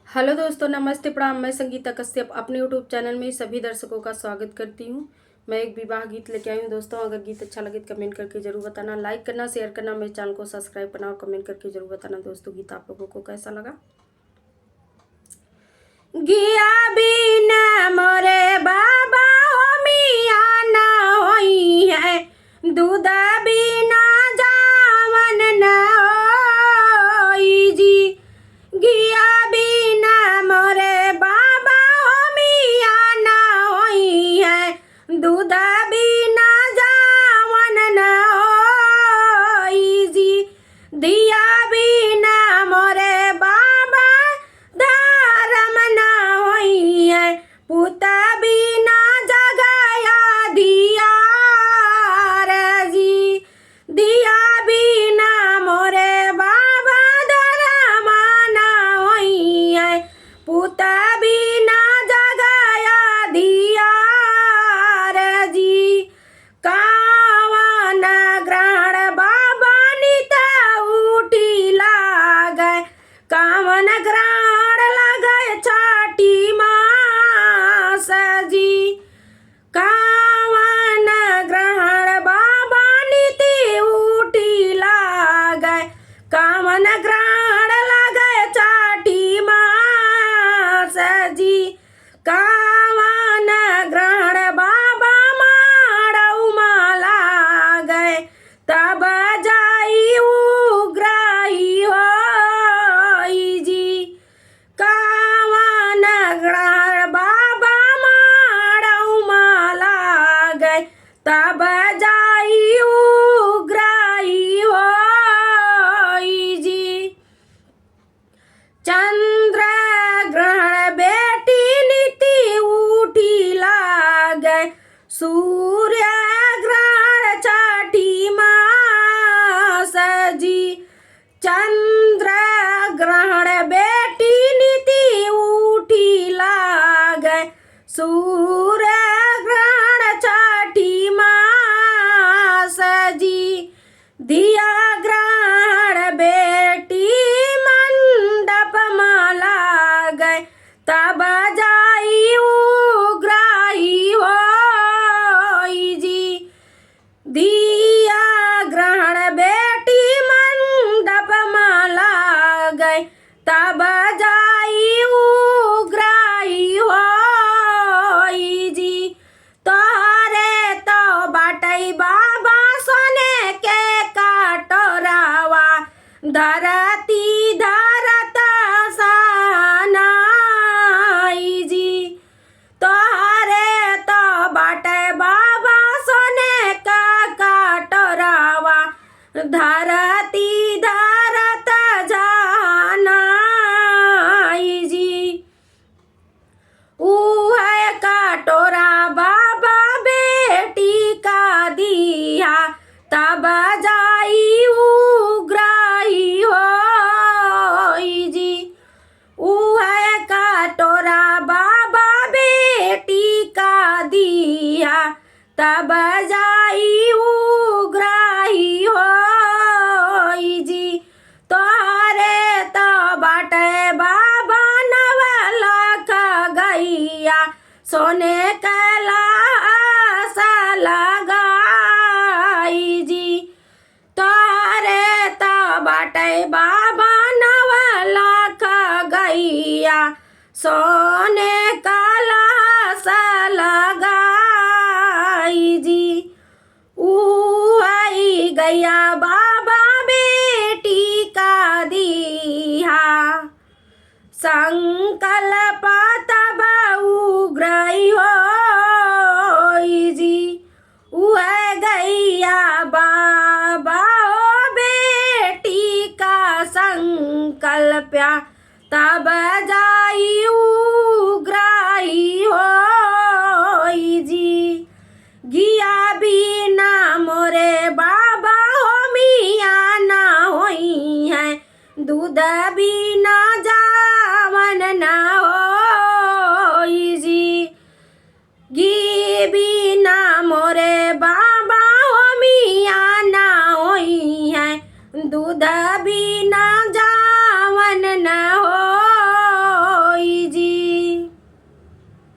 Hello दोस्तों, नमस्ते, प्रणाम। मैं संगीता कश्यप अपने यूट्यूब चैनल में सभी दर्शकों का स्वागत करती हूँ। मैं एक विवाह गीत लेके आई हूँ दोस्तों। अगर गीत अच्छा लगे तो कमेंट करके जरूर बताना, लाइक करना, शेयर करना, मेरे चैनल को सब्सक्राइब करना और कमेंट करके जरूर बताना दोस्तों गीत आप लोगों को कैसा लगा। गिया बिना मोरे बाबा हो मिया ना होई है, दूध बिना जावन ना होई जी। गिया बिना मोरे बाबा हो मिया ना होई है, दूध बिना जावन ना होई जी। दिया बिना मोरे बाबा धर्म ना होई है, पुता बिना जगाया दिया रे जी। दिया बिना मोरे बाबा धर्म ना होई है, पुता बिना जगाया दिया रे जी। कावन ग्रहण बाबा नित उठी लागे, कावन ग्रहण लगे छठी मास जी। कावन ग्रहण बाबा नीति उठी लागे, कावन ग्रहण लगे छठी मास जी। कावन ग्रहण बाबा माड़ऊ माला गए, तब जाई उग्राही होई जी। कावन ग्रहण बाबा माड़ऊ माला गए, तब जाई उग्राही होई जी। चंद्र ग्रहण बेटी नीति उठी लागे, सूर्य ग्रहण छठी मास जी। चंद्र ग्रहण बेटी नीति उठी लागे, सूर्य ग्रहण छठी मास जी। दिया ग्रहण बेटी मंडप माला गए, तब जाई उग्राही होई जी। दिया ग्रहण बेटी मंडप माला गए, तब जाई उग्राही होई जी। तोहरे तो बाटई बाबा सोने के काटोरावा, धरती धरत सनाई जी। तोहरे तो बाटे बाबा सोने का काटोरावा, धरती धरत जानाई जी। उहे काटोरा बाबा बेटी का दिया, तब जाई उग्राही होई जी। उहे काटोरा बाबा बेटी का दिया, तब जाई उग्राही होई जी। तोहरे तो बाटे बाबा नव लाख गैया, सोने कैलाश लगाई जी। तोहरे तो बाटे बाबा नव लाख गैया, सोने कैलाश लगाई जी। उई गैया बाबा बेटी का दिया, संकल्प तब उग्राही होई जी। उहे गैया बाबा ओ बेटी का संकल्प, तब जाई उग्राही होई जी। गिया बिना मोरे बाबा हो मिया ना होई है, दूध बिना जा